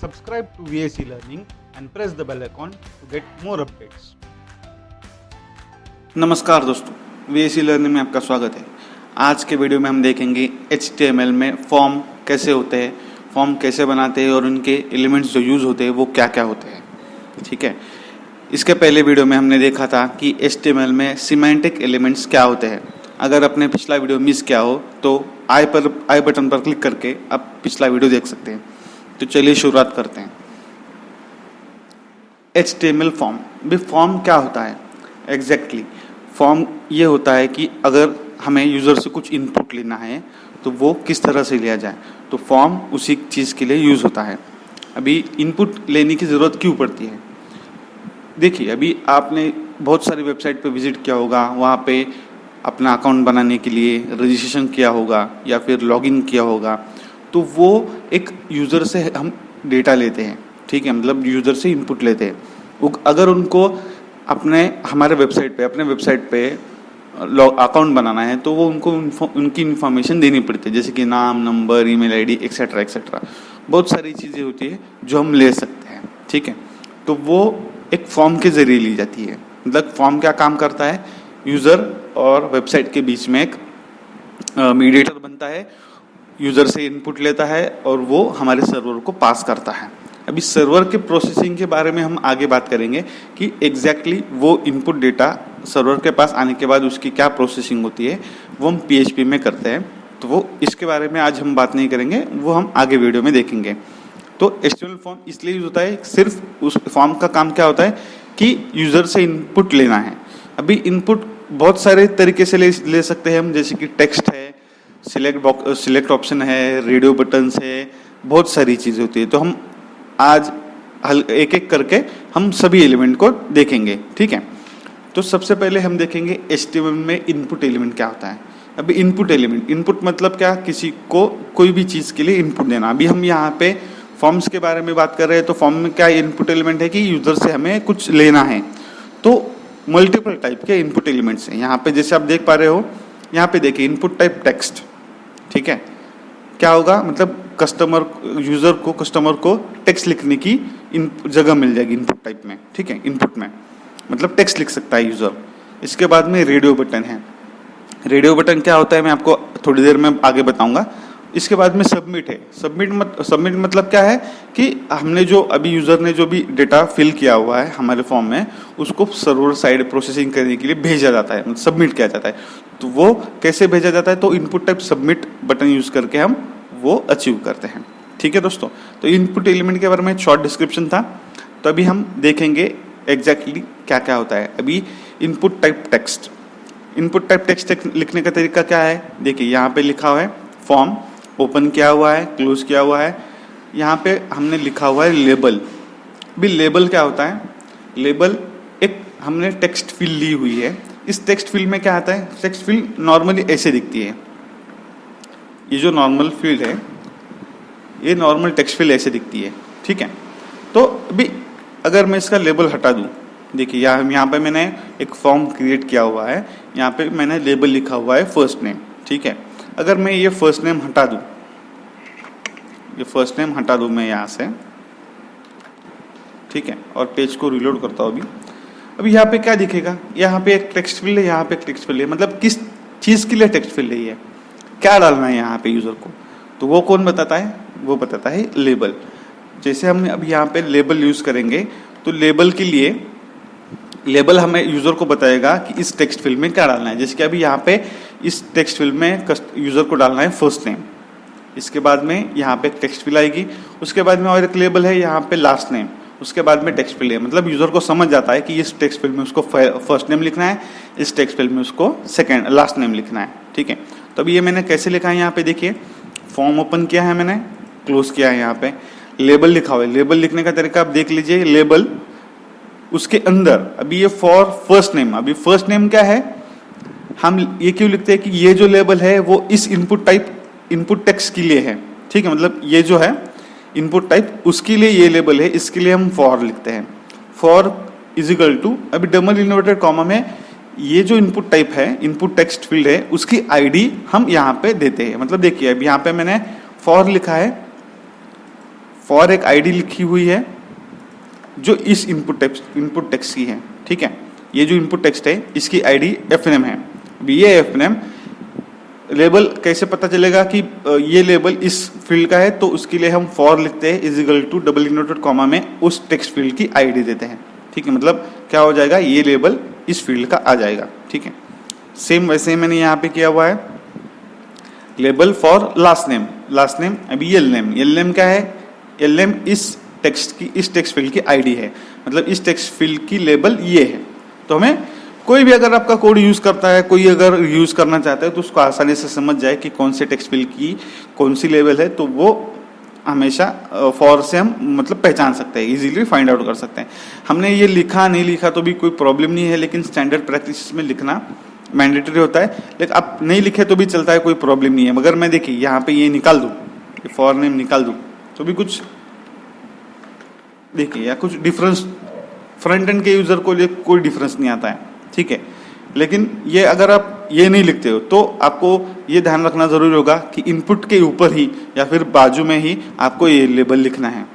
Subscribe to VAC Learning and press the bell icon to get more updates. नमस्कार दोस्तों, VAC learning में आपका स्वागत है। आज के वीडियो में हम देखेंगे HTML में फॉर्म कैसे होते हैं, फॉर्म कैसे बनाते हैं और उनके एलिमेंट्स जो यूज़ होते हैं वो क्या क्या होते हैं। ठीक है, इसके पहले वीडियो में हमने देखा था कि HTML में सिमेंटिक एलिमेंट्स क्या होते हैं। अगर आपने पिछला वीडियो मिस किया हो तो आई बटन पर क्लिक करके आप पिछला वीडियो देख सकते हैं। तो चलिए शुरुआत करते हैं। HTML फॉर्म क्या होता है एग्जैक्टली? फॉर्म ये होता है कि अगर हमें यूज़र से कुछ इनपुट लेना है तो वो किस तरह से लिया जाए, तो फॉर्म उसी चीज़ के लिए यूज़ होता है। अभी इनपुट लेने की ज़रूरत क्यों पड़ती है? देखिए, अभी आपने बहुत सारी वेबसाइट पे विजिट किया होगा, वहाँ पे अपना अकाउंट बनाने के लिए रजिस्ट्रेशन किया होगा या फिर लॉगिन किया होगा, तो वो एक यूज़र से हम डेटा लेते हैं। ठीक है, मतलब यूज़र से इनपुट लेते हैं। अगर उनको अपने वेबसाइट पे अकाउंट बनाना है तो वो उनको उनकी इन्फॉर्मेशन देनी पड़ती है, जैसे कि नाम, number, email ID etcetera etcetera. बहुत सारी चीज़ें होती है जो हम ले सकते हैं। ठीक है, तो वो एक फॉर्म के ज़रिए ली जाती है। मतलब फॉर्म क्या काम करता है, यूज़र और वेबसाइट के बीच में एक मीडिएटर बनता है, यूज़र से इनपुट लेता है और वो हमारे सर्वर को पास करता है। अभी सर्वर के प्रोसेसिंग के बारे में हम आगे बात करेंगे कि एग्जैक्टली वो इनपुट डेटा सर्वर के पास आने के बाद उसकी क्या प्रोसेसिंग होती है, वो हम PHP में करते हैं। तो वो इसके बारे में आज हम बात नहीं करेंगे, वो हम आगे वीडियो में देखेंगे। तो HTML फॉर्म इसलिए यूज होता है, सिर्फ उस फॉर्म का काम क्या होता है कि यूज़र से इनपुट लेना है। अभी इनपुट बहुत सारे तरीके से ले सकते हैं हम, जैसे कि टेक्स्ट है, सिलेक्ट ऑप्शन है, रेडियो बटन्स है, बहुत सारी चीज़ें होती है। तो हम आज एक एक करके हम सभी एलिमेंट को देखेंगे। ठीक है, तो सबसे पहले हम देखेंगे HTML में इनपुट एलिमेंट क्या होता है। अभी इनपुट मतलब क्या, किसी को कोई भी चीज़ के लिए इनपुट देना। अभी हम यहाँ पे फॉर्म्स के बारे में बात कर रहे हैं, तो फॉर्म में क्या इनपुट एलिमेंट है कि यूज़र से हमें कुछ लेना है। तो मल्टीपल टाइप के इनपुट एलिमेंट्स हैं यहाँ पे, जैसे आप देख पा रहे हो। यहाँ पे देखिए, इनपुट टाइप टेक्स्ट। ठीक है, क्या होगा, मतलब कस्टमर को टेक्स्ट लिखने की जगह मिल जाएगी इनपुट टाइप में। ठीक है, इनपुट में मतलब टेक्स्ट लिख सकता है यूज़र। इसके बाद में रेडियो बटन है। रेडियो बटन क्या होता है मैं आपको थोड़ी देर में आगे बताऊंगा। इसके बाद में सबमिट है। सबमिट मतलब क्या है कि हमने जो अभी यूज़र ने जो भी डेटा फिल किया हुआ है हमारे फॉर्म में, उसको सर्वर साइड प्रोसेसिंग करने के लिए भेजा जाता है, मतलब सबमिट किया जाता है। तो वो कैसे भेजा जाता है, तो input type submit button use करके हम वो अचीव करते हैं। ठीक है दोस्तों, तो इनपुट एलिमेंट के बारे में शॉर्ट डिस्क्रिप्शन था। तो अभी हम देखेंगे एग्जैक्टली क्या क्या होता है। अभी इनपुट टाइप टेक्स्ट लिखने का तरीका क्या है, देखिए यहाँ पे लिखा हुआ है फॉर्म, ओपन किया हुआ है, क्लोज किया हुआ है। यहाँ पे हमने लिखा हुआ है लेबल। भी लेबल क्या होता है, लेबल एक हमने टेक्स्ट फील्ड ली हुई है। इस टेक्स्ट फील्ड में क्या आता है, टेक्स्ट फील्ड नॉर्मली ऐसे दिखती है। ये जो नॉर्मल फील्ड है, ये नॉर्मल टेक्स्ट फील्ड ऐसे दिखती है। ठीक है, तो अभी अगर मैं इसका लेबल हटा दूं, देखिए यहाँ पे मैंने एक फॉर्म क्रिएट किया हुआ है, यहाँ पे मैंने लेबल लिखा हुआ है फर्स्ट नेम। ठीक है, अगर मैं ये फर्स्ट नेम हटा दूं, मैं यहाँ से, ठीक है, और पेज को रिलोड करता हूँ। अभी यहाँ पे क्या दिखेगा, यहाँ पे एक टेक्स्ट फील्ड है, यहाँ पे एक टेक्स्ट फील्ड है। मतलब किस चीज़ के लिए टेक्स्ट फील्ड है, ये क्या डालना है यहाँ पे यूज़र को, तो वो कौन बताता है, वो बताता है लेबल। जैसे हम अब यहाँ पे लेबल यूज़ करेंगे, तो लेबल के लिए लेबल हमें यूज़र को बताएगा कि इस टेक्स्ट फील्ड में क्या डालना है। जैसे कि अभी यहाँ पे इस टेक्स्ट फील्ड में यूज़र को डालना है फर्स्ट नेम। इसके बाद में यहाँ पे एक टेक्स्ट फील्ड आएगी, उसके बाद में और एक लेबल है यहाँ पे लास्ट नेम, उसके बाद में टेक्स्ट फील्ड है। मतलब यूज़र को समझ जाता है कि इस टेक्स्ट फील्ड में उसको फर्स्ट नेम लिखना है, इस टेक्स्ट फील्ड में उसको लास्ट नेम लिखना है। ठीक है, तो अभी ये मैंने कैसे लिखा है, यहाँ पे देखिए फॉर्म ओपन किया है मैंने, क्लोज किया है, यहाँ पे लेबल लिखा हुआ है। लेबल लिखने का तरीका आप देख लीजिए, लेबल उसके अंदर अभी ये फॉर फर्स्ट नेम। अभी फर्स्ट नेम क्या है, हम ये क्यों लिखते हैं कि ये जो लेबल है वो इस इनपुट टेक्स्ट के लिए है। ठीक है, मतलब ये जो है इनपुट टाइप उसके लिए ये लेबल है, इसके लिए हम फॉर लिखते हैं। फॉर इज इक्वल टू, अभी डबल इन्वर्टेड कॉमा में ये जो इनपुट टाइप है, इनपुट टेक्स्ट फील्ड है, उसकी आईडी हम यहाँ पे देते हैं। मतलब देखिए अब यहाँ पे मैंने फॉर लिखा है फॉर एक आईडी लिखी हुई है जो इस इनपुट टेक्स्ट की है, ठीक है। ये जो इनपुट टेक्स्ट है इसकी आईडी एफएनएम है। अभी ये एफएनएम लेबल कैसे पता चलेगा कि ये लेबल इस फील्ड का है, तो उसके लिए हम फॉर लिखते हैं is equal to double inverted comma में उस टेक्स्ट फील्ड की आईडी देते हैं, ठीक है। मतलब क्या हो जाएगा, ये लेबल इस फील्ड का आ जाएगा, ठीक है। सेम वैसे ही मैंने यहाँ पे किया हुआ है लेबल फॉर लास्ट नेम। अभी एल नेम क्या है, एल नेम इस टेक्स्ट फील्ड की आईडी है, मतलब इस टेक्स्ट फील्ड की लेबल ये है। तो हमें कोई भी अगर आपका कोड यूज करता है, कोई अगर यूज करना चाहता है तो उसको आसानी से समझ जाए कि कौन से टेक्स्ट फील्ड की कौन सी लेबल है, तो वो हमेशा फॉर से हम मतलब पहचान सकते हैं, इजीली फाइंड आउट कर सकते हैं। हमने ये लिखा नहीं लिखा तो भी कोई प्रॉब्लम नहीं है, लेकिन स्टैंडर्ड प्रैक्टिस में लिखना मैंडेटरी होता है। लेकिन आप नहीं लिखे तो भी चलता है, कोई प्रॉब्लम नहीं है। मगर मैं देखिए यहाँ पे ये निकाल दूँ, फॉर नेम निकाल दूँ तो भी कुछ देखिए या कुछ डिफरेंस फ्रंट एंड के यूजर को लिए कोई डिफरेंस नहीं आता है, ठीक है। लेकिन ये अगर आप ये नहीं लिखते हो तो आपको ये ध्यान रखना जरूरी होगा कि इनपुट के ऊपर ही या फिर बाजू में ही आपको ये लेबल लिखना है,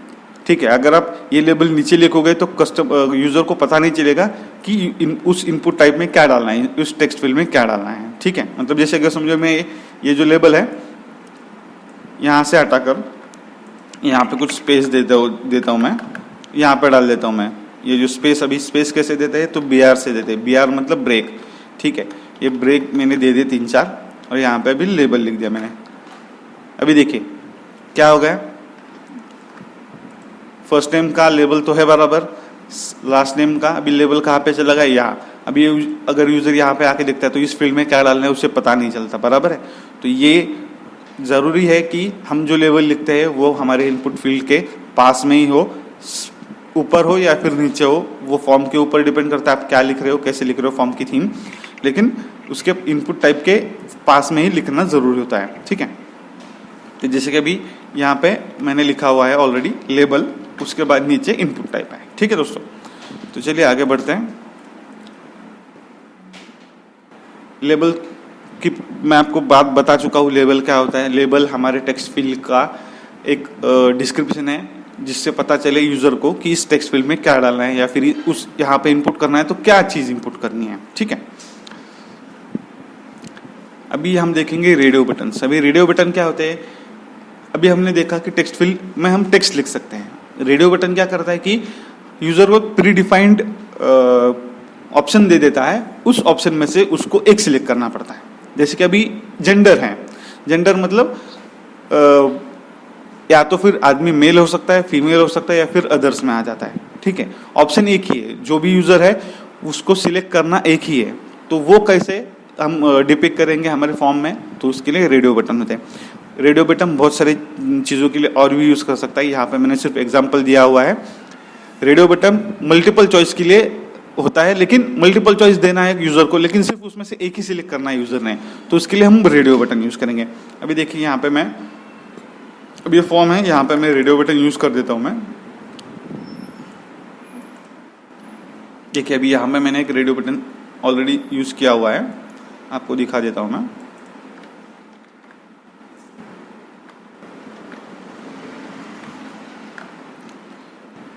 ठीक है। अगर आप ये लेबल नीचे लिखोगे तो यूजर को पता नहीं चलेगा कि उस इनपुट टाइप में क्या डालना है, उस टेक्स्ट फील्ड में क्या डालना है, ठीक है। मतलब जैसे अगर समझो मैं ये जो लेबल है यहाँ से हटाकर यहाँ पे कुछ स्पेस देता हूँ मैं, यहाँ पे डाल देता हूँ मैं ये जो स्पेस। अभी स्पेस कैसे देते हैं, तो BR से देते हैं, BR मतलब ब्रेक, ठीक है। ये ब्रेक मैंने दे दिए 3-4 और यहाँ पे अभी लेबल लिख दिया मैंने। अभी देखिए क्या हो गया, फर्स्ट नेम का लेबल तो है बराबर, लास्ट नेम का अभी लेबल कहाँ पे चला गया, यहाँ। अभी अगर यूजर यहाँ पे आके देखता है तो इस फील्ड में क्या डालना है उसे पता नहीं चलता, बराबर है। तो ये जरूरी है कि हम जो लेबल लिखते हैं वो हमारे इनपुट फील्ड के पास में ही हो, ऊपर हो या फिर नीचे हो, वो फॉर्म के ऊपर डिपेंड करता है आप क्या लिख रहे हो, कैसे लिख रहे हो, फॉर्म की थीम, लेकिन उसके इनपुट टाइप के पास में ही लिखना जरूरी होता है, ठीक है। तो जैसे कि अभी यहाँ पे मैंने लिखा हुआ है ऑलरेडी लेबल, उसके बाद नीचे इनपुट टाइप है, ठीक है दोस्तों। तो चलिए आगे बढ़ते हैं। लेबल की मैं आपको बात बता चुका हूँ, लेबल क्या होता है। लेबल हमारे टेक्स्ट फील्ड का एक डिस्क्रिप्शन है जिससे पता चले यूजर को कि इस टेक्स्ट फील्ड में क्या डालना है या फिर उस यहाँ पे इनपुट करना है तो क्या चीज इनपुट करनी है, ठीक है। अभी हम देखेंगे रेडियो बटन। अभी रेडियो बटन क्या होते हैं, अभी हमने देखा कि टेक्स्ट फील्ड में हम टेक्स्ट लिख सकते हैं। रेडियो बटन क्या करता है कि यूजर को प्री डिफाइंड ऑप्शन दे देता है, उस ऑप्शन में से उसको एक सिलेक्ट करना पड़ता है। जैसे कि अभी जेंडर है, जेंडर मतलब या तो फिर आदमी मेल हो सकता है, फीमेल हो सकता है या फिर अदर्स में आ जाता है, ठीक है। ऑप्शन एक ही है, जो भी यूजर है उसको सिलेक्ट करना एक ही है। तो वो कैसे हम डिपिक्ट करेंगे हमारे फॉर्म में, तो उसके लिए रेडियो बटन होते हैं। रेडियो बटन बहुत सारी चीज़ों के लिए और भी यूज कर सकता है, यहाँ पे मैंने सिर्फ एग्जाम्पल दिया हुआ है। रेडियो बटन मल्टीपल चॉइस के लिए होता है, लेकिन मल्टीपल चॉइस देना है यूजर को, लेकिन सिर्फ उसमें से एक ही सिलेक्ट करना है यूजर ने, तो उसके लिए हम रेडियो बटन यूज करेंगे। अभी देखिए यहाँ पे मैं, अब ये फॉर्म है, यहाँ पे मैं रेडियो बटन यूज कर देता हूं मैं। देखिए अभी यहाँ पे मैंने एक रेडियो बटन ऑलरेडी यूज किया हुआ है, आपको दिखा देता हूं मैं।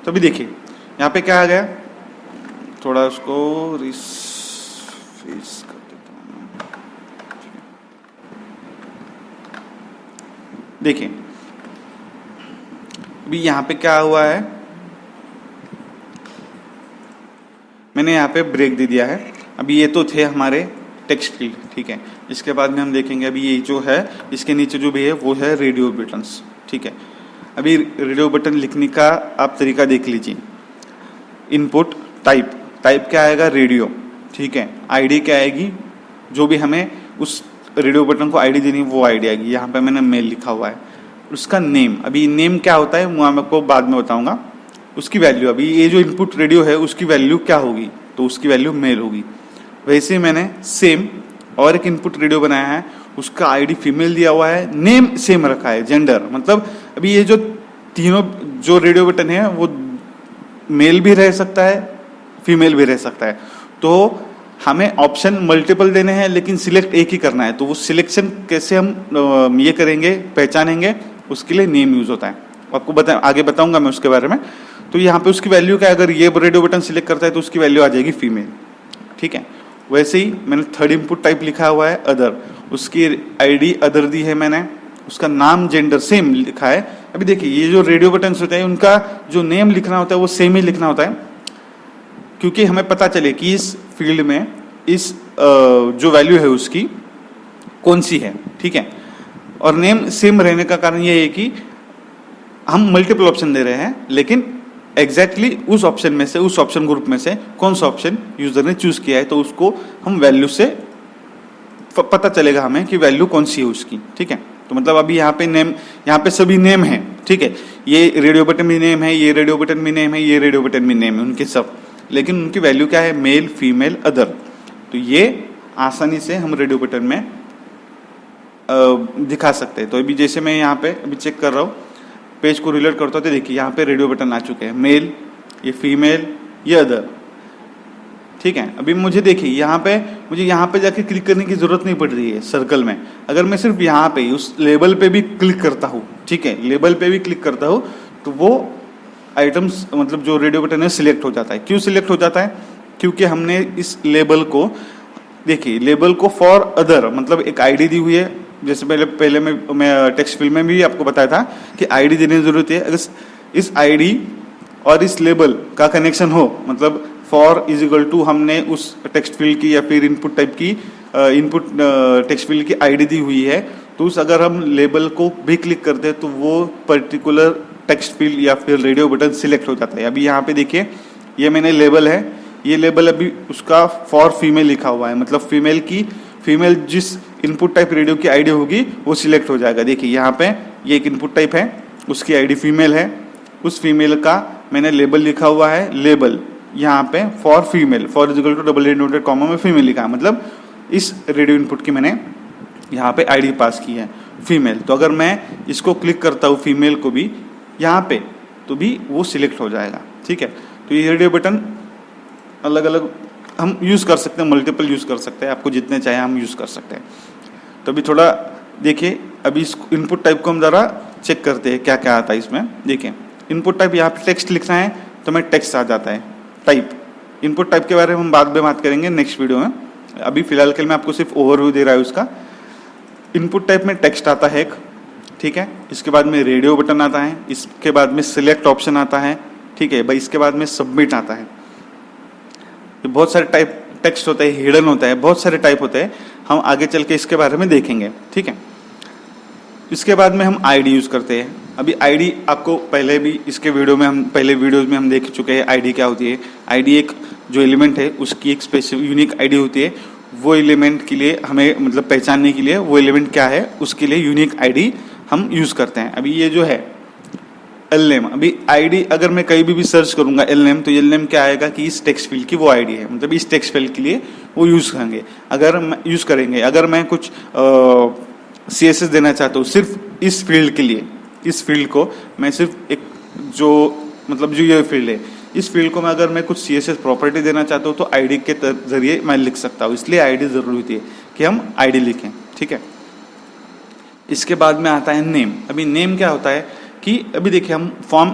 तो अभी देखिए यहाँ पे क्या आ गया, थोड़ा उसको रिफ्रेश कर देता हूं मैं। देखिए अभी यहाँ पे क्या हुआ है, मैंने यहाँ पे ब्रेक दे दिया है। अभी ये तो थे हमारे टेक्स्ट फील्ड, ठीक है। इसके बाद में हम देखेंगे अभी ये जो है इसके नीचे जो भी है वो है रेडियो बटन्स, ठीक है। अभी रेडियो बटन लिखने का आप तरीका देख लीजिए। इनपुट टाइप क्या आएगा, रेडियो, ठीक है। आईडी क्या आएगी, जो भी हमें उस रेडियो बटन को आईडी देनी वो आईडी आएगी। यहाँ पे मैंने मेल लिखा हुआ है। उसका नेम, अभी नेम क्या होता है वो मैं आपको बाद में बताऊंगा। उसकी वैल्यू, अभी ये जो इनपुट रेडियो है उसकी वैल्यू क्या होगी, तो उसकी वैल्यू मेल होगी। वैसे ही मैंने सेम और एक इनपुट रेडियो बनाया है, उसका आईडी फीमेल दिया हुआ है, नेम सेम रखा है, जेंडर। मतलब अभी ये जो तीनों जो रेडियो बटन है वो मेल भी रह सकता है, फीमेल भी रह सकता है। तो हमें ऑप्शन मल्टीपल देने हैं लेकिन सिलेक्ट एक ही करना है। तो वो सिलेक्शन कैसे हम ये करेंगे, पहचानेंगे, उसके लिए नेम यूज होता है, आपको आगे बताऊंगा मैं उसके बारे में। तो यहाँ पे उसकी वैल्यू क्या है, अगर ये रेडियो बटन सिलेक्ट करता है तो उसकी वैल्यू आ जाएगी फीमेल, ठीक है। वैसे ही मैंने थर्ड इनपुट टाइप लिखा हुआ है अदर, उसकी आईडी अदर दी है मैंने, उसका नाम जेंडर सेम लिखा है। अभी देखिए ये जो रेडियो बटन्स होते हैं उनका जो नेम लिखना होता है वो सेम ही लिखना होता है, क्योंकि हमें पता चले कि इस फील्ड में इस जो वैल्यू है उसकी कौन सी है, ठीक है। और नेम सेम रहने का कारण ये है कि हम मल्टीपल ऑप्शन दे रहे हैं, लेकिन एग्जैक्टली उस ऑप्शन में से, उस ऑप्शन ग्रुप में से कौन सा ऑप्शन यूजर ने चूज किया है, तो उसको हम वैल्यू से पता चलेगा हमें कि वैल्यू कौन सी है उसकी, ठीक है। तो मतलब अभी यहाँ पे नेम, यहाँ पे सभी नेम है, ठीक है। ये रेडियो बटन भी नेम है, ये रेडियो बटन भी नेम है, ये रेडियो बटन भी नेम है, उनके सब, लेकिन उनकी वैल्यू क्या है, मेल, फीमेल, अदर। तो ये आसानी से हम रेडियो बटन में दिखा सकते हैं। तो अभी जैसे मैं यहाँ पे अभी चेक कर रहा हूँ, पेज को रिलेट करता हूँ, तो देखिए यहाँ पे रेडियो बटन आ चुके हैं, मेल, ये फीमेल, ये अदर, ठीक है। अभी मुझे देखिए यहाँ पे, मुझे यहाँ पे जाके क्लिक करने की जरूरत नहीं पड़ रही है सर्कल में। अगर मैं सिर्फ यहाँ पे उस लेबल पे भी क्लिक करता हूँ, ठीक है, लेबल पे भी क्लिक करता हूँ, तो वो आइटम्स मतलब जो रेडियो बटन है सिलेक्ट हो जाता है। क्यों सिलेक्ट हो जाता है, क्योंकि हमने इस लेबल को, देखिए लेबल को फॉर अदर मतलब एक आईडी दी हुई है। जैसे पहले मैं टेक्स्ट फील्ड में भी आपको बताया था कि आईडी देने की जरूरत है। अगर इस आईडी और इस लेबल का कनेक्शन हो, मतलब फॉर इज इक्वल टू हमने उस टेक्स्ट फील्ड की या फिर इनपुट टाइप की इनपुट टेक्स्ट फील्ड की आईडी दी हुई है, तो उस अगर हम लेबल को भी क्लिक करते हैं तो वो पर्टिकुलर टेक्स्ट फील्ड या फिर रेडियो बटन सिलेक्ट हो जाता है। अभी यहाँ पे देखिए ये मैंने लेबल है, ये लेबल अभी उसका फॉर फीमेल लिखा हुआ है, मतलब फीमेल जिस इनपुट टाइप रेडियो की आईडी होगी वो सिलेक्ट हो जाएगा। देखिए यहाँ पे ये एक इनपुट टाइप है, उसकी आईडी फीमेल है, उस फीमेल का मैंने लेबल लिखा हुआ है, लेबल यहाँ पे for female, for is equal to double inverted comma में फीमेल लिखा है, मतलब इस रेडियो इनपुट की मैंने यहाँ पे आईडी पास की है फीमेल। तो अगर मैं इसको क्लिक करता हूँ फीमेल को भी यहाँ पे, तो भी वो सिलेक्ट हो जाएगा, ठीक है। तो ये रेडियो बटन अलग अलग हम यूज़ कर सकते हैं, मल्टीपल यूज़ कर सकते हैं, आपको जितने चाहे हम यूज़ कर सकते हैं। तो अभी थोड़ा देखिए, अभी इस इनपुट टाइप को हम ज़रा चेक करते हैं क्या क्या आता है इसमें। देखिए इनपुट टाइप, यहाँ पे टेक्स्ट लिखना है तो मैं टेक्स्ट आ जाता है टाइप। इनपुट टाइप के बारे में हम बाद में बात करेंगे नेक्स्ट वीडियो में, अभी फिलहाल के लिए मैं आपको सिर्फ ओवरव्यू दे रहा है उसका। इनपुट टाइप में टेक्स्ट आता है एक, ठीक है। इसके बाद में रेडियो बटन आता है, इसके बाद में सिलेक्ट ऑप्शन आता है, ठीक है भाई। इसके बाद में सबमिट आता है। तो बहुत सारे टाइप टेक्स्ट होता है, हिडन होता है, बहुत सारे टाइप होते हैं, हम आगे चल के इसके बारे में देखेंगे, ठीक है। इसके बाद में हम आईडी यूज करते हैं। अभी आईडी आपको पहले भी इसके वीडियो में हम पहले वीडियोज में हम देख चुके हैं आईडी क्या होती है। आईडी एक जो एलिमेंट है उसकी एक स्पेसिफिक यूनिक आईडी होती है। वो एलिमेंट के लिए हमें मतलब पहचानने के लिए वो एलिमेंट क्या है उसके लिए यूनिक आईडी हम यूज करते हैं। अभी ये जो है एल नेम, अभी आईडी अगर मैं कहीं भी सर्च करूंगा एल नेम, तो एल नेम क्या आएगा कि इस टेक्स्ट फील्ड की वो आईडी है, मतलब इस टेक्स्ट फील्ड के लिए वो यूज करेंगे। अगर मैं कुछ CSS देना चाहता हूँ सिर्फ इस फील्ड के लिए, इस फील्ड को मैं सिर्फ एक जो मतलब जो ये फील्ड है, इस फील्ड को मैं अगर मैं कुछ CSS प्रॉपर्टी देना चाहता हूँ तो आईडी के जरिए मैं लिख सकता हूँ। इसलिए आईडी जरूरी होती है कि हम आईडी लिखें, ठीक है। इसके बाद में आता है नेम। अभी नेम क्या होता है कि अभी देखिए हम फॉर्म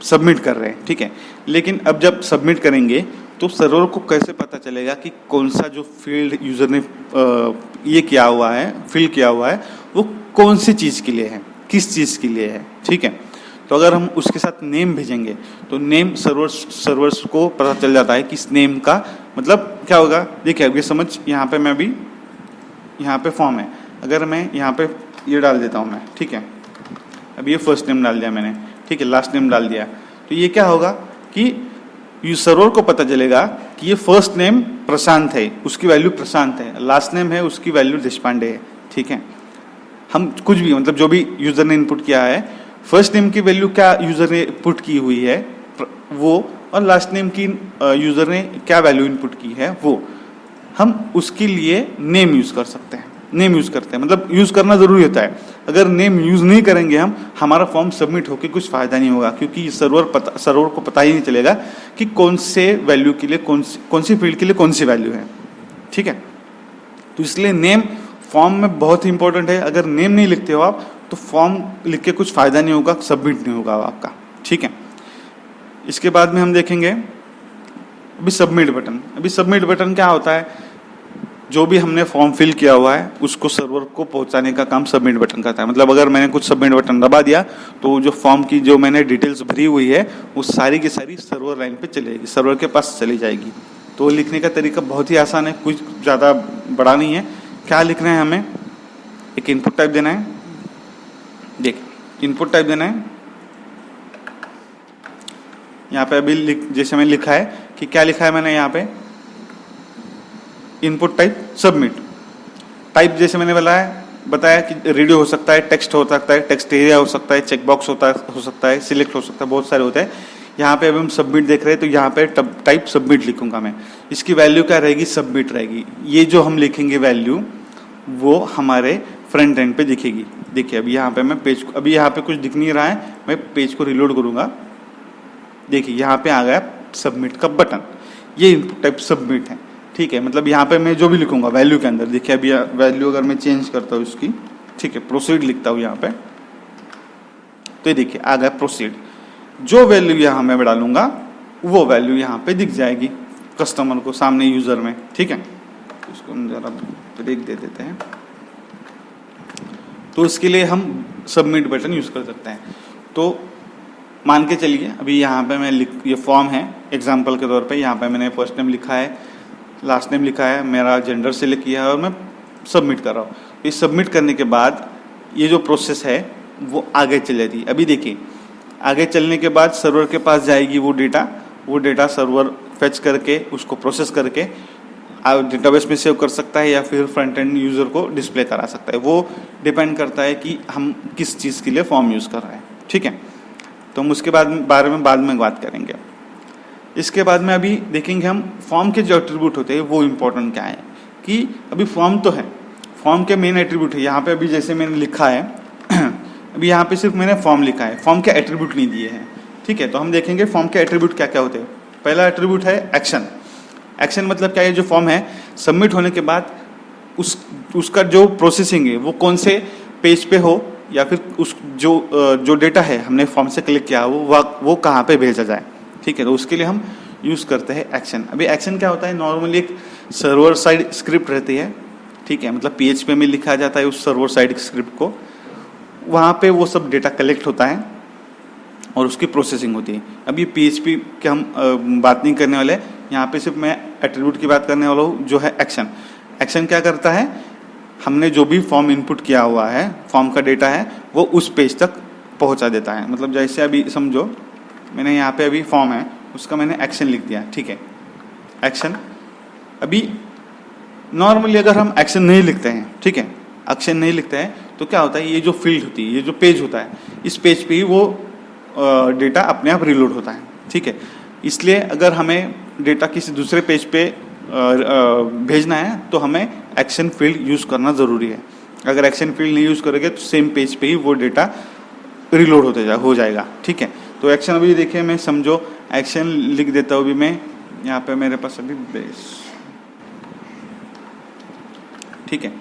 सबमिट कर रहे हैं, ठीक है, लेकिन अब जब सबमिट करेंगे तो सर्वर को कैसे पता चलेगा कि कौन सा जो फील्ड यूजर ने ये किया हुआ है, फिल किया हुआ है, वो कौन सी चीज़ के लिए है, किस चीज़ के लिए है, ठीक है। तो अगर हम उसके साथ नेम भेजेंगे तो नेम सर्वर्स को पता चल जाता है कि इस नेम का मतलब क्या होगा। देखिए अब ये समझ, यहाँ पे मैं भी यहाँ पे फॉर्म है, अगर मैं यहाँ पे ये डाल देता हूँ मैं, ठीक है, अब ये फर्स्ट नेम डाल दिया मैंने, ठीक है, लास्ट नेम डाल दिया, तो ये क्या होगा कि सर्वर को पता चलेगा कि ये फर्स्ट नेम प्रशांत है, उसकी वैल्यू प्रशांत है, लास्ट नेम है उसकी वैल्यू देशपांडे है, ठीक है। हम कुछ भी मतलब जो भी यूजर ने इनपुट किया है, फर्स्ट नेम की वैल्यू क्या यूजर ने इनपुट की हुई है वो, और लास्ट नेम की यूजर ने क्या वैल्यू इनपुट की है वो, हम उसके लिए नेम यूज कर सकते हैं। नेम यूज करते हैं मतलब यूज करना जरूरी होता है। अगर नेम यूज नहीं करेंगे हम, हमारा फॉर्म सबमिट होकर कुछ फायदा नहीं होगा, क्योंकि सर्वर को पता ही नहीं चलेगा कि कौन से वैल्यू के लिए कौन सी फील्ड के लिए कौन सी वैल्यू है, ठीक है। तो इसलिए नेम फॉर्म में बहुत ही इंपॉर्टेंट है। अगर नेम नहीं लिखते हो आप तो फॉर्म लिख के कुछ फ़ायदा नहीं होगा, सबमिट नहीं होगा आपका, ठीक है। इसके बाद में हम देखेंगे अभी सबमिट बटन। अभी सबमिट बटन क्या होता है, जो भी हमने फॉर्म फिल किया हुआ है उसको सर्वर को पहुंचाने का काम सबमिट बटन करता है। मतलब अगर मैंने कुछ सबमिट बटन दबा दिया तो जो फॉर्म की जो मैंने डिटेल्स भरी हुई है वो सारी की सारी सर्वर लाइन पे चलेगी, सर्वर के पास चली जाएगी। तो लिखने का तरीका बहुत ही आसान है, कुछ ज़्यादा बड़ा नहीं है। क्या लिखना है, हमें एक इनपुट टाइप देना है। देखिए इनपुट टाइप देना है, यहाँ पे अभी जैसे मैंने लिखा है कि क्या लिखा है मैंने यहाँ पे, इनपुट टाइप सबमिट। टाइप जैसे मैंने बताया कि रेडियो हो सकता है, टेक्स्ट हो सकता है, टेक्स्ट एरिया हो सकता है, चेकबॉक्स हो सकता है, सिलेक्ट हो सकता है, बहुत सारे होते हैं। यहाँ पे अभी हम सबमिट देख रहे हैं तो यहाँ पे टाइप सबमिट लिखूंगा मैं। इसकी वैल्यू क्या रहेगी, सबमिट रहेगी। ये जो हम लिखेंगे वैल्यू वो हमारे फ्रंट एंड पे दिखेगी। देखिए अभी यहाँ पे मैं पेज को, अभी यहाँ पे कुछ दिख नहीं रहा है, मैं पेज को रिलोड करूंगा। देखिए यहाँ पे आ गया सबमिट का बटन, ये इनपुट टाइप सबमिट है, ठीक है। मतलब यहाँ पे मैं जो भी लिखूंगा वैल्यू के अंदर, देखिए अभी वैल्यू अगर मैं चेंज करता हूँ इसकी, ठीक है, प्रोसीड लिखता हूँ यहाँ पे, तो ये देखिए आ गया प्रोसीड। जो वैल्यू यहाँ मैं डालूंगा वो वैल्यू यहाँ पे दिख जाएगी कस्टमर को सामने यूजर में, ठीक है। इसको हम जरा ब्रेक दे देते हैं। तो इसके लिए हम सबमिट बटन यूज कर सकते हैं। तो मान के चलिए अभी यहाँ पे मैं ये फॉर्म है एग्जाम्पल के तौर पे, यहाँ पे मैंने फर्स्ट नेम लिखा है, लास्ट नेम लिखा है, मेरा जेंडर सिलेक्ट किया है और मैं सबमिट कर रहा हूँ। ये सबमिट करने के बाद ये जो प्रोसेस है वो आगे चल जाती है। अभी देखिए आगे चलने के बाद सर्वर के पास जाएगी वो डेटा सर्वर फेच करके उसको प्रोसेस करके डेटाबेस में सेव कर सकता है या फिर फ्रंट एंड यूजर को डिस्प्ले करा सकता है। वो डिपेंड करता है कि हम किस चीज़ के लिए फॉर्म यूज़ कर रहे हैं, ठीक है। तो हम उसके बारे में बाद में बात करेंगे। इसके बाद में अभी देखेंगे हम फॉर्म के जो एट्रीब्यूट होते हैं वो इम्पोर्टेंट क्या है। कि अभी फॉर्म तो है, फॉर्म के मेन एट्रीब्यूट है। यहाँ पे अभी जैसे मैंने लिखा है अभी यहाँ पे सिर्फ मैंने फॉर्म लिखा है, फॉर्म के एट्रीब्यूट नहीं दिए हैं, ठीक है। तो हम देखेंगे फॉर्म के एट्रीब्यूट क्या क्या होते हैं। पहला एट्रीब्यूट है एक्शन। एक्शन मतलब क्या है, जो फॉर्म है सबमिट होने के बाद उसका जो प्रोसेसिंग है वो कौन से पेज पे हो या फिर उस जो डेटा है हमने फॉर्म से कलेक्ट किया वो कहाँ पे भेजा जाए, ठीक है। तो उसके लिए हम यूज़ करते हैं एक्शन। अभी एक्शन क्या होता है, नॉर्मली एक सर्वर साइड स्क्रिप्ट रहती है, ठीक है। मतलब PHP में लिखा जाता है उस सर्वर साइड स्क्रिप्ट को, वहाँ पे वो सब डेटा कलेक्ट होता है और उसकी प्रोसेसिंग होती है। अब ये PHP के हम बात नहीं करने वाले, यहाँ पे सिर्फ मैं एट्रीब्यूट की बात करने वाला हूँ जो है एक्शन। एक्शन क्या करता है, हमने जो भी फॉर्म इनपुट किया हुआ है, फॉर्म का डेटा है वो उस पेज तक पहुँचा देता है। मतलब जैसे अभी समझो मैंने यहाँ पे अभी फॉर्म है उसका मैंने एक्शन लिख दिया, ठीक है। एक्शन अभी नॉर्मली अगर हम एक्शन नहीं लिखते हैं, ठीक है, एक्शन नहीं लिखते हैं तो क्या होता है, ये जो फील्ड होती है, ये जो पेज होता है, इस पेज पे ही वो डेटा अपने आप रिलोड होता है, ठीक है। इसलिए अगर हमें डेटा किसी दूसरे पेज पे भेजना है तो हमें एक्शन फील्ड यूज़ करना ज़रूरी है। अगर एक्शन फील्ड नहीं यूज़ करोगे तो सेम पेज पे ही वो डेटा रिलोड हो जाएगा, ठीक है। तो एक्शन अभी देखिए मैं समझो एक्शन लिख देता हूँ। अभी मैं यहाँ पे मेरे पास अभी बेस, ठीक है।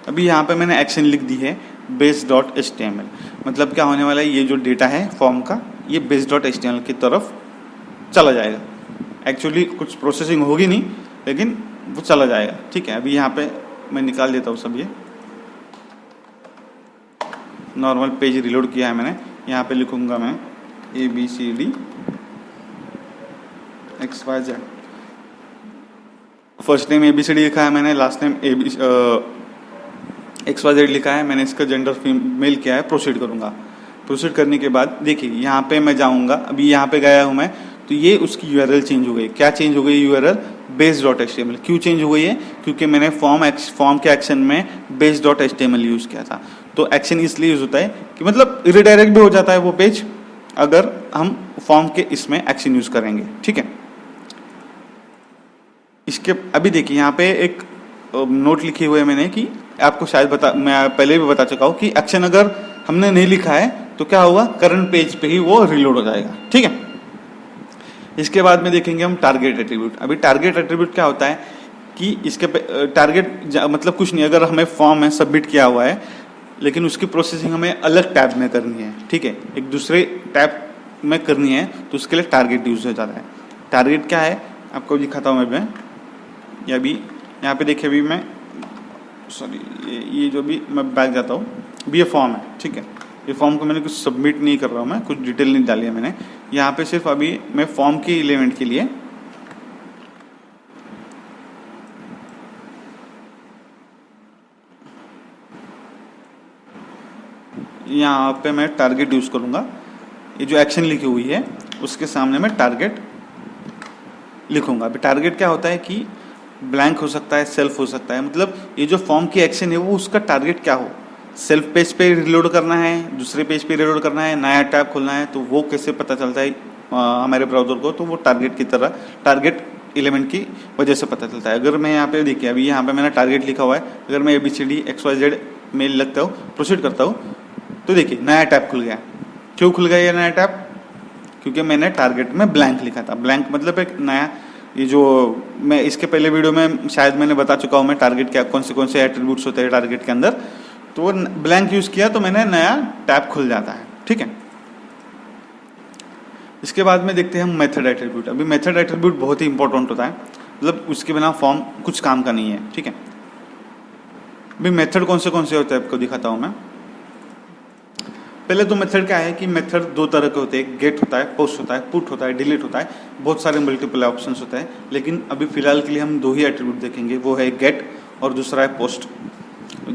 अभी यहाँ पे मैंने एक्शन लिख दी है base.html। मतलब क्या होने वाला है, ये जो डेटा है फॉर्म का ये base.html की तरफ चला जाएगा। एक्चुअली कुछ प्रोसेसिंग होगी नहीं लेकिन वो चला जाएगा, ठीक है। अभी यहाँ पे मैं निकाल देता हूँ सब, ये नॉर्मल पेज रिलोड किया है मैंने। यहाँ पे लिखूंगा मैं ABCD XYZ। First name ABCD लिखा है मैंने, लास्ट नेम XYZ लिखा है मैंने, इसका जेंडर फीमेल किया है। प्रोसीड करूँगा। प्रोसीड करने के बाद देखिए यहाँ पे मैं जाऊँगा, अभी यहाँ पे गया हूँ मैं, तो ये उसकी URL चेंज हो गई। क्या चेंज हो गई URL, base.html। क्यों चेंज हो गई है, क्योंकि मैंने फॉर्म के एक्शन में base.html यूज़ किया था। तो एक्शन इसलिए यूज होता है कि मतलब रिडायरेक्ट भी हो जाता है वो पेज अगर हम फॉर्म के इसमें एक्शन यूज करेंगे, ठीक है। इसके अभी देखिए यहाँ पे एक नोट लिखी हुई है मैंने कि आपको शायद मैं पहले भी बता चुका हूँ कि एक्शन अगर हमने नहीं लिखा है तो क्या होगा, करंट पेज पे ही वो रिलोड हो जाएगा, ठीक है। इसके बाद में देखेंगे हम टारगेट एट्रीब्यूट। अभी टारगेट एट्रीब्यूट क्या होता है कि इसके टारगेट मतलब कुछ नहीं, अगर हमें फॉर्म है सबमिट किया हुआ है लेकिन उसकी प्रोसेसिंग हमें अलग टैब में करनी है, ठीक है, एक दूसरे टैब में करनी है, तो उसके लिए टारगेट यूज हो जाता है। टारगेट क्या है आपको दिखाता हूँ मैं, या अभी यहाँ पे देखिए, अभी मैं सॉरी ये जो भी मैं बैक जाता हूँ, अभी ये फॉर्म है, ठीक है, ये फॉर्म को मैंने कुछ सबमिट नहीं कर रहा हूँ, मैं कुछ डिटेल नहीं डाली है मैंने यहाँ पे, सिर्फ अभी मैं फॉर्म के एलिमेंट के लिए यहाँ पे मैं टारगेट यूज करूंगा। ये जो एक्शन लिखी हुई है उसके सामने मैं टारगेट लिखूंगा। अभी टारगेट क्या होता है कि ब्लैंक हो सकता है, सेल्फ हो सकता है, मतलब ये जो फॉर्म की एक्शन है वो उसका टारगेट क्या हो, सेल्फ पेज पे रिलोड करना है, दूसरे पेज पे रिलोड करना है, नया टैब खोलना है, तो वो कैसे पता चलता है हमारे ब्राउजर को, तो वो टारगेट की तरह, टारगेट एलिमेंट की वजह से पता चलता है। अगर मैं यहाँ पे देखिए, अभी यहाँ पे मैंने टारगेट लिखा हुआ है, अगर मैं ABCD XYZ में लगता हूँ, प्रोसीड करता हूँ, तो देखिए नया टैब खुल गया। क्यों खुल गया ये नया टैब? क्योंकि मैंने टारगेट में ब्लैंक लिखा था। ब्लैंक मतलब एक नया, ये जो मैं इसके पहले वीडियो में शायद मैंने बता चुका हूँ मैं टारगेट क्या, कौन से एट्रीब्यूट्स होते हैं टारगेट के अंदर, तो ब्लैंक यूज किया तो मैंने नया टैब खुल जाता है, ठीक है। इसके बाद में देखते हैं हम मेथड एट्रीब्यूट। अभी मेथड एट्रीब्यूट बहुत ही इंपॉर्टेंट होता है, मतलब उसके बिना फॉर्म कुछ काम का नहीं है, ठीक है। अभी मेथड कौन से होते हैं आपको दिखाता हूँ मैं। पहले तो मेथड क्या है कि मेथड दो तरह के होते हैं, गेट होता है, पोस्ट होता है, पुट होता है, डिलीट होता है, बहुत सारे मल्टीपल ऑप्शंस होते हैं, लेकिन अभी फिलहाल के लिए हम दो ही एट्रीब्यूट देखेंगे, वो है गेट और दूसरा है पोस्ट।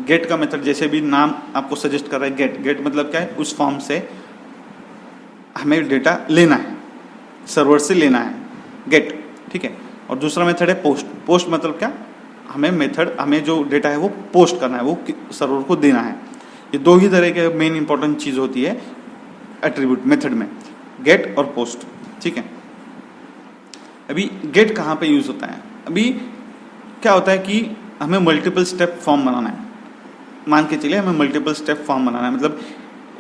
गेट का मेथड जैसे भी नाम आपको सजेस्ट कर रहा है, गेट, गेट मतलब क्या है, उस फॉर्म से हमें डेटा लेना है, सर्वर से लेना है, गेट, ठीक है। और दूसरा मेथड है पोस्ट। पोस्ट मतलब क्या, हमें जो डेटा है वो पोस्ट करना है, वो सर्वर को देना है। ये दो ही तरह के मेन इंपॉर्टेंट चीज होती है एट्रीब्यूट मेथड में, गेट और पोस्ट, ठीक है। अभी गेट कहाँ पे यूज होता है? अभी क्या होता है कि हमें मल्टीपल स्टेप फॉर्म बनाना है, मान के चलिए हमें मल्टीपल स्टेप फॉर्म बनाना है, मतलब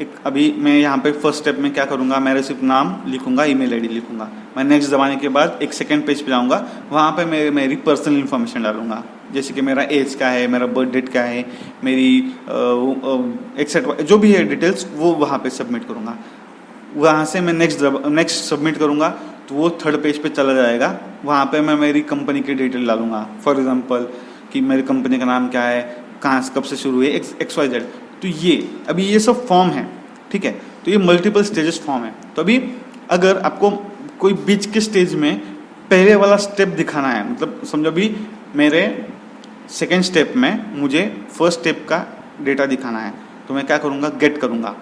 एक, अभी मैं यहाँ पे फर्स्ट स्टेप में क्या करूँगा, मैं सिर्फ नाम लिखूंगा, ईमेल आईडी लिखूंगा, मैं नेक्स्ट दबाने के बाद एक सेकंड पेज पे जाऊँगा, वहाँ पे मेरी पर्सनल इन्फॉर्मेशन डालूंगा, जैसे कि मेरा एज क्या है, मेरा बर्थ डेट क्या है, मेरी एक्सेट्रा जो भी है डिटेल्स, वो वहाँ पे सबमिट करूँगा। वहाँ से मैं नेक्स्ट सबमिट करूँगा तो वो थर्ड पेज पे चला जाएगा, वहाँ पे मैं मेरी कंपनी की डिटेल डालूंगा, फॉर एग्जांपल कि मेरी कंपनी का नाम क्या है, कहाँ कब से शुरू है, XYZ। तो ये अभी ये सब फॉर्म है, ठीक है, तो ये मल्टीपल स्टेजेस फॉर्म है। तो अभी अगर आपको कोई बीच के स्टेज में पहले वाला स्टेप दिखाना है, मतलब समझो अभी मेरे सेकेंड स्टेप में मुझे फर्स्ट स्टेप का डेटा दिखाना है, तो मैं क्या करूँगा, गेट करूँगा।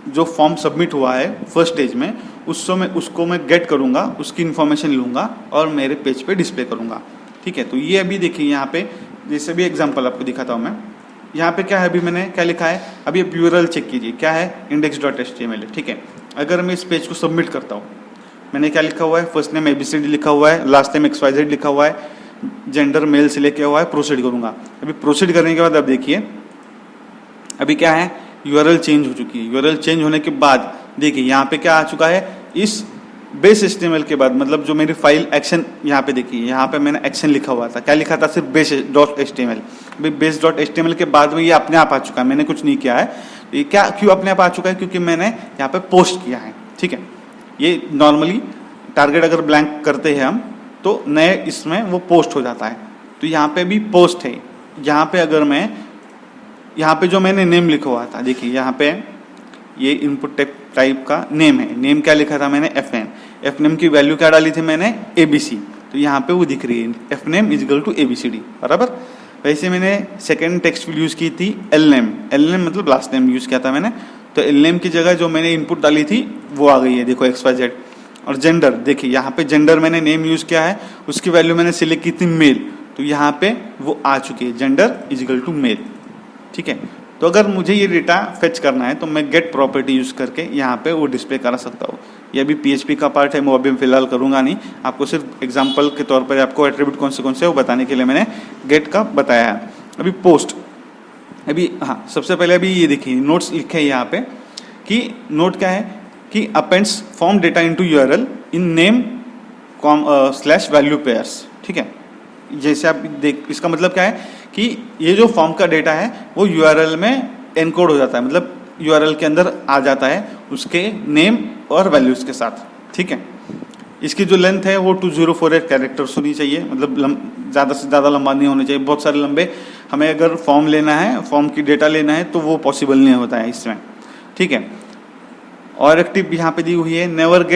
जो फॉर्म सबमिट हुआ है फर्स्ट स्टेज में, उसको मैं गेट करूँगा, उसकी इन्फॉर्मेशन लूँगा और मेरे पेज पे डिस्प्ले करूँगा, ठीक है। तो ये अभी देखिए यहाँ पे, जैसे भी एग्जांपल आपको दिखाता हूँ मैं, यहाँ पे क्या है, अभी मैंने क्या लिखा है, अभी आप URL चेक कीजिए, क्या है, index.html, ठीक है। अगर मैं इस पेज को सबमिट करता हूँ, मैंने क्या लिखा हुआ है, फर्स्ट नेम ABCD लिखा हुआ है, लास्ट नेम XYZ लिखा हुआ है, जेंडर मेल सिलेक्ट किया हुआ है, प्रोसीड करूँगा। अभी प्रोसीड करने के बाद आप देखिए अभी क्या है, URL चेंज हो चुकी है। URL चेंज होने के बाद देखिए यहाँ पे क्या आ चुका है, इस बेस HTML के बाद, मतलब जो मेरी फाइल एक्शन, यहाँ पे देखिए, यहाँ पे मैंने एक्शन लिखा हुआ था, क्या लिखा था, सिर्फ base.html। अभी base.html के बाद में ये अपने आप आ चुका है, मैंने कुछ नहीं किया है। ये क्या क्यों अपने आप आ चुका है, क्योंकि मैंने यहाँ पे पोस्ट किया है, ठीक है। ये नॉर्मली टारगेट अगर ब्लैंक करते हैं हम तो नए इसमें वो पोस्ट हो जाता है, तो यहाँ पे भी पोस्ट है। यहाँ पे अगर मैं, यहाँ पे जो मैंने नेम लिखा हुआ था, देखिए यहाँ पे ये इनपुट टाइप का नेम है, नेम क्या लिखा था मैंने, fname की वैल्यू क्या डाली थी मैंने, ABC, तो यहाँ पे वो दिख रही है fname = ABCD, बराबर। वैसे मैंने सेकेंड टेक्स्ट फील्ड यूज की थी lname मतलब लास्ट नेम यूज किया था मैंने, तो lname की जगह जो मैंने इनपुट डाली थी वो आ गई है, देखो XYZ। और जेंडर, देखिए यहाँ पे जेंडर मैंने नेम यूज किया है, उसकी वैल्यू मैंने सिलेक्ट की थी मेल, तो यहाँ पे वो आ चुकी है, जेंडर = मेल, ठीक है। तो अगर मुझे ये डेटा फेच करना है तो मैं गेट प्रॉपर्टी यूज करके यहाँ पे वो डिस्प्ले करा सकता हूँ। ये अभी PHP का पार्ट है, मैं अभी फिलहाल करूँगा नहीं, आपको सिर्फ एग्जांपल के तौर पर आपको एट्रीब्यूट कौन से है वो बताने के लिए मैंने गेट का बताया है। अभी पोस्ट, अभी हाँ, सबसे पहले अभी ये देखिए नोट्स लिखे हैं यहाँ पे कि नोट क्या है कि happens form data into URL in name /value pairs, ठीक है। जैसे आप देख, इसका मतलब क्या है कि ये जो फॉर्म का डेटा है वो यूआरएल में एनकोड हो जाता है, मतलब यूआरएल के अंदर आ जाता है उसके नेम और वैल्यूज के साथ, ठीक है। इसकी जो लेंथ है वो 2048 कैरेक्टर्स होनी चाहिए, मतलब ज़्यादा से ज़्यादा लंबा नहीं होना चाहिए। बहुत सारे लंबे हमें अगर फॉर्म लेना है, फॉर्म की डेटा लेना है तो वो पॉसिबल नहीं होता है इसमें, ठीक है। और एक टिप यहाँ पे दी हुई है, never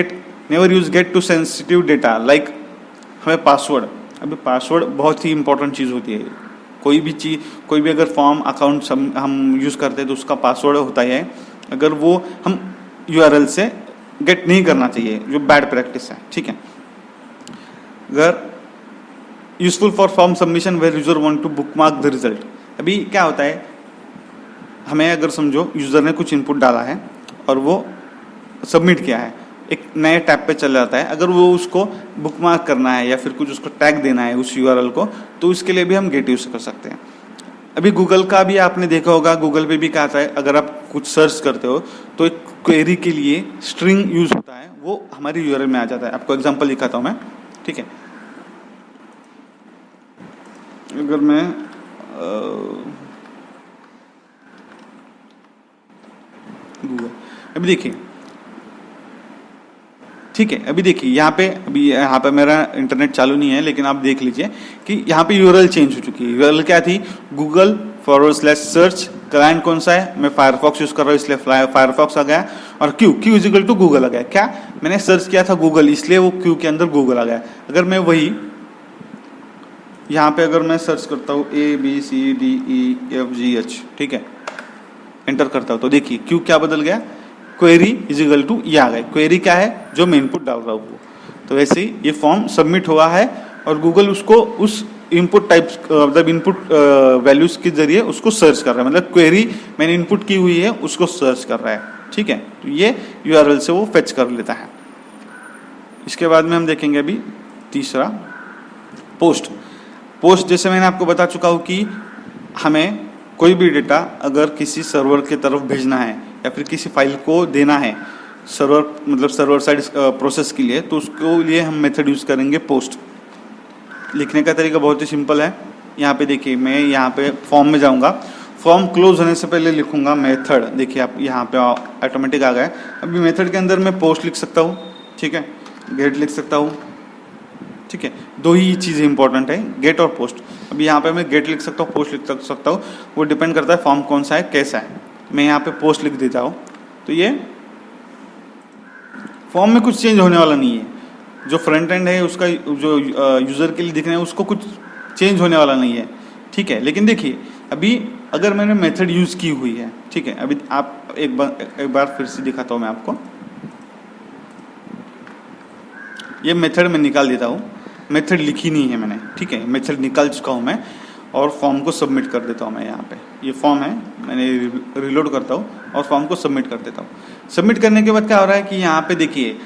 use get to sensitive data like हमें पासवर्ड। अभी पासवर्ड बहुत ही इंपॉर्टेंट चीज़ होती है, कोई भी अगर फॉर्म अकाउंट हम यूज़ करते हैं तो उसका पासवर्ड होता है, अगर वो हम यूआरएल से गेट नहीं करना चाहिए, जो बैड प्रैक्टिस है, ठीक है। अगर useful for form submission where user want to bookmark the result. अभी क्या होता है, हमें अगर समझो यूजर ने कुछ इनपुट डाला है और वो सबमिट किया है, एक नए टैब पे चल जाता है, अगर वो उसको बुकमार्क करना है या फिर कुछ उसको टैग देना है उस यूआरएल को, तो उसके लिए भी हम गेट यूज कर सकते हैं। अभी गूगल का भी आपने देखा होगा, गूगल पे भी कहा था अगर आप कुछ सर्च करते हो तो एक क्वेरी के लिए स्ट्रिंग यूज होता है, वो हमारी यूआरएल में आ जाता है। आपको एग्जांपल दिखाता हूं मैं, ठीक है। अगर मैं गूगल, अभी देखिए, ठीक है, अभी देखिए यहाँ पे मेरा इंटरनेट चालू नहीं है, लेकिन आप देख लीजिए कि यहाँ पे यूआरएल चेंज हो चुकी है। यूआरएल क्या थी, Google/search, क्लाइंट कौन सा है, मैं फायरफॉक्स यूज कर रहा हूँ इसलिए फायरफॉक्स आ गया, और क्यू इजिकल टू गूगल आ गया। क्या मैंने सर्च किया था गूगल, इसलिए वो क्यू के अंदर गूगल आ गया। अगर मैं वही यहाँ पे अगर मैं सर्च करता हूँ ABCDEFGH, ठीक है, एंटर करता हूँ तो देखिए क्यू क्या बदल गया, क्वेरी इजिकल टू ये आ गए। क्वेरी क्या है, जो मैं इनपुट डाल रहा हूँ वो। तो वैसे ही ये फॉर्म सबमिट हुआ है और गूगल उसको उस इनपुट टाइप्स मतलब इनपुट वैल्यूज के जरिए उसको सर्च कर रहा है, मतलब क्वेरी मैंने इनपुट की हुई है उसको सर्च कर रहा है, ठीक है। तो ये यूआरएल से वो फेच कर लेता है। इसके बाद में हम देखेंगे अभी तीसरा, पोस्ट। जैसे मैंने आपको बता चुका हूँ कि हमें कोई भी डेटा अगर किसी सर्वर की तरफ भेजना है या फिर किसी फाइल को देना है सर्वर साइड प्रोसेस के लिए, तो उसको लिए हम मेथड यूज करेंगे पोस्ट। लिखने का तरीका बहुत ही सिंपल है। यहाँ पे देखिए, मैं यहाँ पे फॉर्म में जाऊँगा, फॉर्म क्लोज होने से पहले लिखूंगा मेथड। देखिए आप यहाँ पे ऑटोमेटिक आ गया। अभी मेथड के अंदर मैं पोस्ट लिख सकता हूँ, ठीक है, गेट लिख सकता हूँ, ठीक है। दो ही चीज़ें इंपॉर्टेंट है, गेट और पोस्ट। अभी यहाँ पे मैं गेट लिख सकता हूँ, पोस्ट लिख सकता हूँ, वो डिपेंड करता है फॉर्म कौन सा है, कैसा है। मैं यहाँ पे पोस्ट लिख देता हूँ तो ये फॉर्म में कुछ चेंज होने वाला नहीं है। जो फ्रंट एंड है उसका, जो यूज़र के लिए दिखना है उसको कुछ चेंज होने वाला नहीं है, ठीक है। लेकिन देखिए अभी अगर मैंने मेथड यूज़ की हुई है, ठीक है, अभी आप एक बार फिर से दिखाता हूँ मैं आपको। ये मेथड में निकाल देता हूँ, मेथड लिखी नहीं है मैंने, ठीक है, मेथड निकाल चुका हूँ मैं, और फॉर्म को सबमिट कर देता हूँ मैं। यहाँ पे ये फॉर्म है, मैंने रिलोड करता हूँ और फॉर्म को सबमिट कर देता हूँ। सबमिट करने के बाद क्या हो रहा है कि यहाँ पे देखिए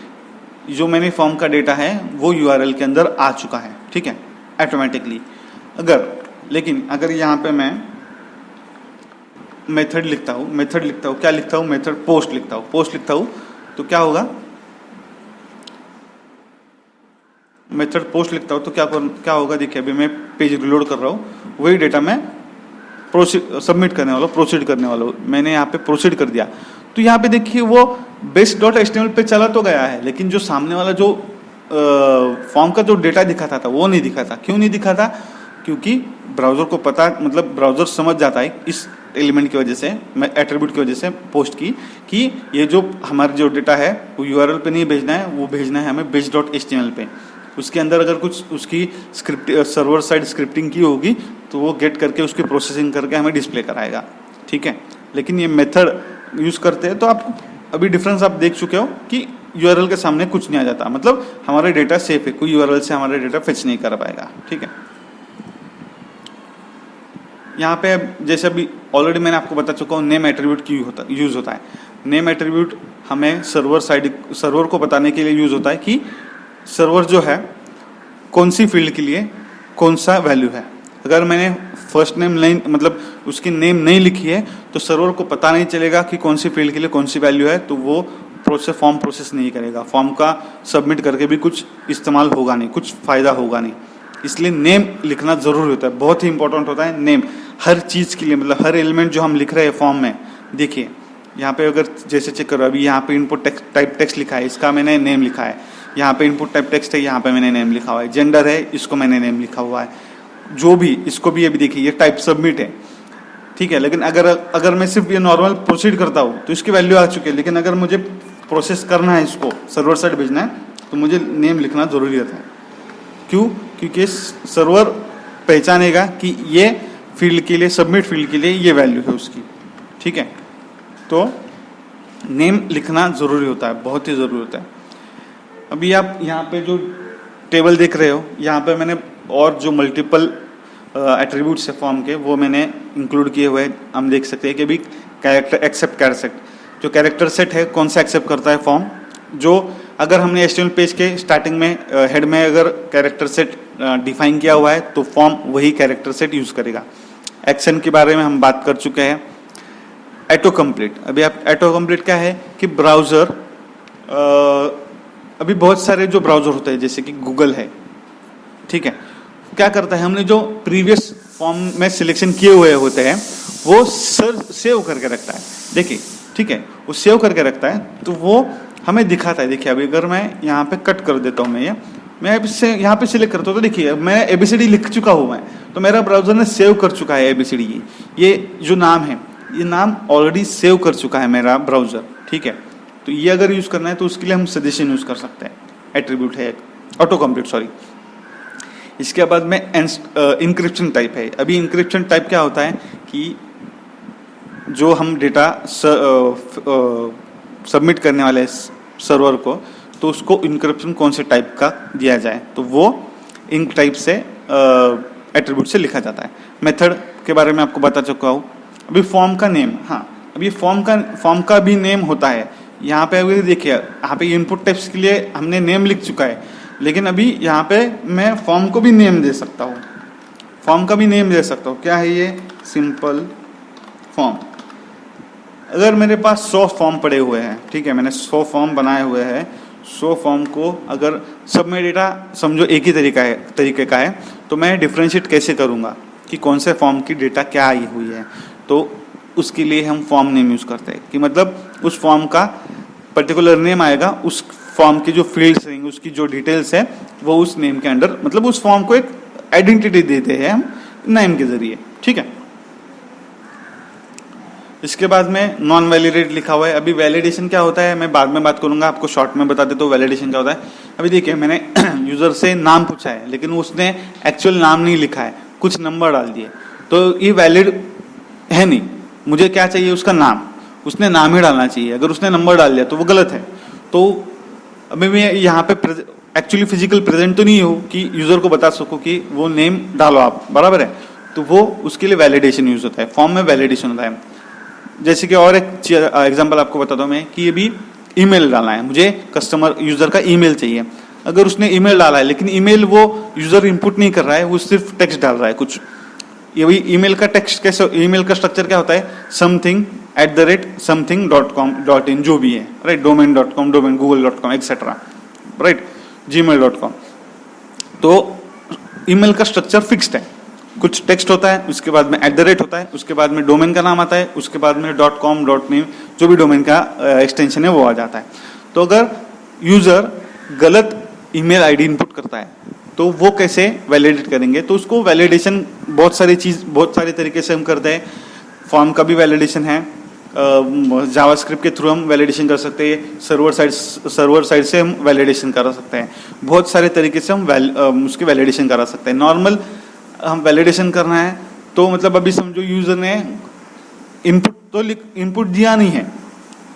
जो मैंने फॉर्म का डेटा है वो यूआरएल के अंदर आ चुका है, ठीक है, ऑटोमेटिकली। लेकिन अगर यहाँ पे मैं मेथड लिखता हूँ, क्या लिखता हूँ, मेथड पोस्ट लिखता हूँ तो क्या होगा, मेथड पोस्ट लिखता हूँ तो क्या होगा, देखिए अभी मैं पेज रिलोड कर रहा हूँ, वही डेटा मैं सबमिट करने वाला हूँ, प्रोसीड करने वाला हूँ। मैंने यहाँ पे प्रोसीड कर दिया तो यहाँ पे देखिए वो base.html पे चला तो गया है, लेकिन जो सामने वाला जो फॉर्म का जो डेटा दिखाता था वो नहीं दिखा था। क्यों नहीं दिखा था, क्योंकि ब्राउज़र को पता, मतलब ब्राउज़र समझ जाता है इस एलिमेंट की वजह से, एट्रीब्यूट की वजह से पोस्ट की, कि ये जो हमारा जो डेटा है वो यूआरएल पे नहीं भेजना है, वो भेजना है हमें base.html पे। उसके अंदर अगर कुछ उसकी सर्वर साइड स्क्रिप्टिंग की होगी तो वो गेट करके उसकी प्रोसेसिंग करके हमें डिस्प्ले कराएगा, ठीक है। लेकिन ये मेथड यूज़ करते हैं तो आप अभी डिफरेंस आप देख चुके हो कि यूआरएल के सामने कुछ नहीं आ जाता, मतलब हमारा डेटा सेफ है, कोई यूआरएल से हमारा डेटा फेच नहीं कर पाएगा, ठीक है। यहाँ पे जैसे अभी ऑलरेडी मैंने आपको बता चुका हूँ, नेम एट्रीब्यूट की यूज़ होता है। नेम एट्रीब्यूट हमें सर्वर को बताने के लिए यूज़ होता है कि सर्वर जो है कौन सी फील्ड के लिए कौन सा वैल्यू है। अगर मैंने फर्स्ट नेम नहीं, मतलब उसकी नेम नहीं लिखी है तो सर्वर को पता नहीं चलेगा कि कौन सी फील्ड के लिए कौन सी वैल्यू है, तो वो फॉर्म प्रोसेस नहीं करेगा। फॉर्म का सबमिट करके भी कुछ इस्तेमाल होगा नहीं, कुछ फ़ायदा होगा नहीं, इसलिए नेम लिखना जरूरी होता है, बहुत ही इंपॉर्टेंट होता है नेम हर चीज़ के लिए। मतलब हर एलिमेंट जो हम लिख रहे हैं फॉर्म में, देखिए यहाँ पे अगर जैसे चेक करो, अभी यहाँ पे इनपुट टाइप टेक्स्ट लिखा है, इसका मैंने नेम लिखा है। यहाँ पे इनपुट टाइप टेक्स्ट है, यहाँ पे मैंने नेम लिखा हुआ है। जेंडर है, इसको मैंने नेम लिखा हुआ है। जो भी इसको भी अभी देखिए ये टाइप सबमिट है, ठीक है। लेकिन अगर मैं सिर्फ ये नॉर्मल प्रोसीड करता हूँ तो इसकी वैल्यू आ चुकी है। लेकिन अगर मुझे प्रोसेस करना है, इसको सर्वर साइड भेजना है, तो मुझे नेम लिखना जरूरी रहता है। क्यों? क्योंकि सर्वर पहचानेगा कि ये फील्ड के लिए, सबमिट फील्ड के लिए ये वैल्यू है उसकी, ठीक है। तो नेम लिखना जरूरी होता है, बहुत ही जरूरी होता है। अभी आप यहाँ पे जो टेबल देख रहे हो, यहाँ पे मैंने और जो मल्टीपल एट्रीब्यूट्स है फॉर्म के, वो मैंने इंक्लूड किए हुए हैं। हम देख सकते हैं कि अभी कैरेक्टर एक्सेप्ट कर सकते, जो कैरेक्टर सेट है कौन सा एक्सेप्ट करता है फॉर्म, जो अगर हमने HTML पेज के स्टार्टिंग में हेड में अगर कैरेक्टर सेट डिफाइन किया हुआ है तो फॉर्म वही कैरेक्टर सेट यूज करेगा। एक्शन के बारे में हम बात कर चुके हैं। ऑटो कंप्लीट, अभी आप ऑटो कंप्लीट क्या है कि ब्राउजर, अभी बहुत सारे जो ब्राउजर होते हैं जैसे कि गूगल है, ठीक है, क्या करता है, हमने जो प्रीवियस फॉर्म में सिलेक्शन किए हुए होते हैं वो सेव करके रखता है। देखिए, ठीक है, वो सेव करके रखता है तो वो हमें दिखाता है। देखिए अभी अगर मैं यहाँ पे कट कर देता हूँ, मैं इससे यहाँ पे सिलेक्ट करता हूँ, तो देखिए मैं ABCD लिख चुका हूँ मैं, तो मेरा ब्राउजर ने सेव कर चुका है ABCD। ये जो नाम है, ये नाम ऑलरेडी सेव कर चुका है मेरा ब्राउजर, ठीक है। तो ये अगर यूज करना है तो उसके लिए हम सजेशन यूज कर सकते हैं। एट्रीब्यूट है ऑटो कंप्लीट, सॉरी। इसके बाद में इंक्रिप्शन टाइप है। अभी इंक्रिप्शन टाइप क्या होता है कि जो हम डेटा सबमिट करने वाले सर्वर को, तो उसको इंक्रिप्शन कौन से टाइप का दिया जाए, तो वो इंक टाइप से एट्रीब्यूट से लिखा जाता है। मेथड के बारे में आपको बता चुका हूँ। अभी फॉर्म का नेम, हाँ, अभी फॉर्म का भी नेम होता है। यहाँ पे अभी देखिए, यहाँ पे इनपुट टाइप्स के लिए हमने नेम लिख चुका है, लेकिन अभी यहाँ पे मैं फॉर्म को भी नेम दे सकता हूँ। फॉर्म का भी नेम दे सकता हूँ। क्या है ये? Simple form. अगर मेरे पास 100 फॉर्म पड़े हुए हैं, ठीक है, मैंने 100 फॉर्म बनाए हुए हैं, 100 फॉर्म को अगर सब में डेटा समझो एक ही तरीके का है, तो मैं डिफ्रेंशिएट कैसे करूँगा कि कौन से फॉर्म की डेटा क्या आई हुई है। तो उसके लिए हम फॉर्म नेम यूज़ करते हैं कि मतलब उस फॉर्म का पर्टिकुलर नेम आएगा, उस फॉर्म की जो फील्ड्स रहेंगे, उसकी जो डिटेल्स है, वो उस नेम के अंडर, मतलब उस फॉर्म को एक आइडेंटिटी देते हैं हम नेम के जरिए, ठीक है। इसके बाद में नॉन वैलिडेट लिखा हुआ है। अभी वैलिडेशन क्या होता है मैं बाद में बात करूंगा, आपको शॉर्ट में बता देता हूँ वैलिडेशन क्या होता है। अभी देखिए, मैंने यूजर से नाम पूछा है, लेकिन उसने एक्चुअल नाम नहीं लिखा है, कुछ नंबर डाल दिए, तो ये वैलिड है नहीं। मुझे क्या चाहिए? उसका नाम, उसने नाम ही डालना चाहिए। अगर उसने नंबर डाल दिया तो वो गलत है। तो अभी मैं यहाँ पे एक्चुअली फिजिकल प्रेजेंट तो नहीं हो कि यूजर को बता सको कि वो नेम डालो आप, बराबर है, तो वो उसके लिए वैलिडेशन यूज होता है। फॉर्म में वैलिडेशन होता है। जैसे कि और एक एग्जांपल आपको बताता हूँ मैं कि अभी ईमेल डालना है, मुझे कस्टमर यूजर का ईमेल चाहिए। अगर उसने ईमेल डाला है लेकिन ईमेल वो यूजर इनपुट नहीं कर रहा है, वो सिर्फ टेक्स्ट डाल रहा है कुछ, ये वही ईमेल का टेक्स्ट कैसे, ईमेल का स्ट्रक्चर क्या होता है? something@something.com.in जो भी है, right, domain.com, domain google.com etcetera, right, gmail.com। तो ईमेल का स्ट्रक्चर फिक्स्ड है, कुछ टेक्स्ट होता है, उसके बाद में @ होता है, उसके बाद में डोमेन का नाम आता है, उसके बाद में .com, .name जो भी डोमेन का एक्सटेंशन है वो आ जाता है। तो अगर यूजर गलत ईमेल आईडी इनपुट करता है तो वो कैसे वैलिडेट करेंगे? तो उसको वैलिडेशन बहुत सारे तरीके से हम करते हैं। फॉर्म का भी वैलिडेशन है, जावास्क्रिप्ट के थ्रू हम वैलिडेशन कर सकते हैं, सर्वर साइड से हम वैलिडेशन करा सकते हैं। बहुत सारे तरीके से हम उसकी वैलिडेशन करा सकते हैं। नॉर्मल हम वैलिडेशन करना है तो मतलब अभी समझो यूजर ने इनपुट दिया नहीं है,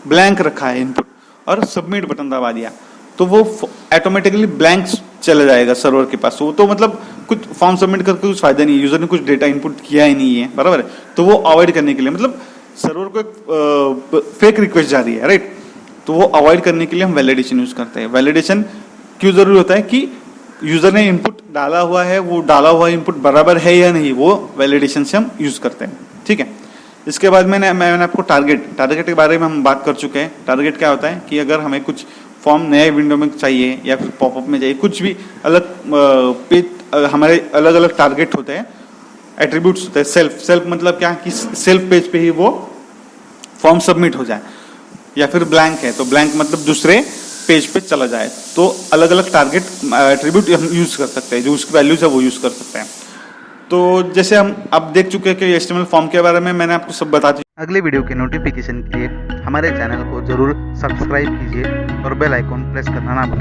ब्लैंक रखा है इनपुट, और सबमिट बटन दबा दिया, तो वो ऑटोमेटिकली ब्लैंक चला जाएगा सर्वर के पास। वो तो मतलब कुछ फॉर्म सबमिट करके कुछ फायदा नहीं है, यूजर ने कुछ डेटा इनपुट किया ही नहीं है, बराबर है। तो वो अवॉइड करने के लिए, मतलब सर्वर को एक फेक रिक्वेस्ट जा रही है, राइट, तो वो अवॉइड करने के लिए हम वैलिडेशन यूज करते हैं। वैलिडेशन क्यों जरूरी होता है कि यूजर ने इनपुट डाला हुआ है, वो डाला हुआ इनपुट बराबर है या नहीं, वो वैलिडेशन से हम यूज करते हैं, ठीक है। इसके बाद मैंने आपको टारगेट के बारे में हम बात कर चुके हैं। टारगेट क्या होता है कि अगर हमें कुछ फॉर्म नए विंडो में चाहिए या फिर पॉपअप में चाहिए, कुछ भी अलग पेज हमारे अलग अलग टारगेट होते हैं, एट्रीब्यूट्स होते हैं। सेल्फ मतलब क्या कि सेल्फ पेज पे ही वो फॉर्म सबमिट हो जाए, या फिर ब्लैंक है तो ब्लैंक मतलब दूसरे पेज पे चला जाए। तो अलग अलग टारगेट एट्रीब्यूट हम यूज कर सकते हैं, जो उसकी वैल्यूज है वो यूज कर सकते हैं। तो जैसे हम अब देख चुके हैं कि HTML फॉर्म के बारे में मैंने आपको सब बता दिया। अगले वीडियो के नोटिफिकेशन के लिए हमारे चैनल को जरूर सब्सक्राइब कीजिए और बेल आइकॉन प्रेस करना ना भूलें।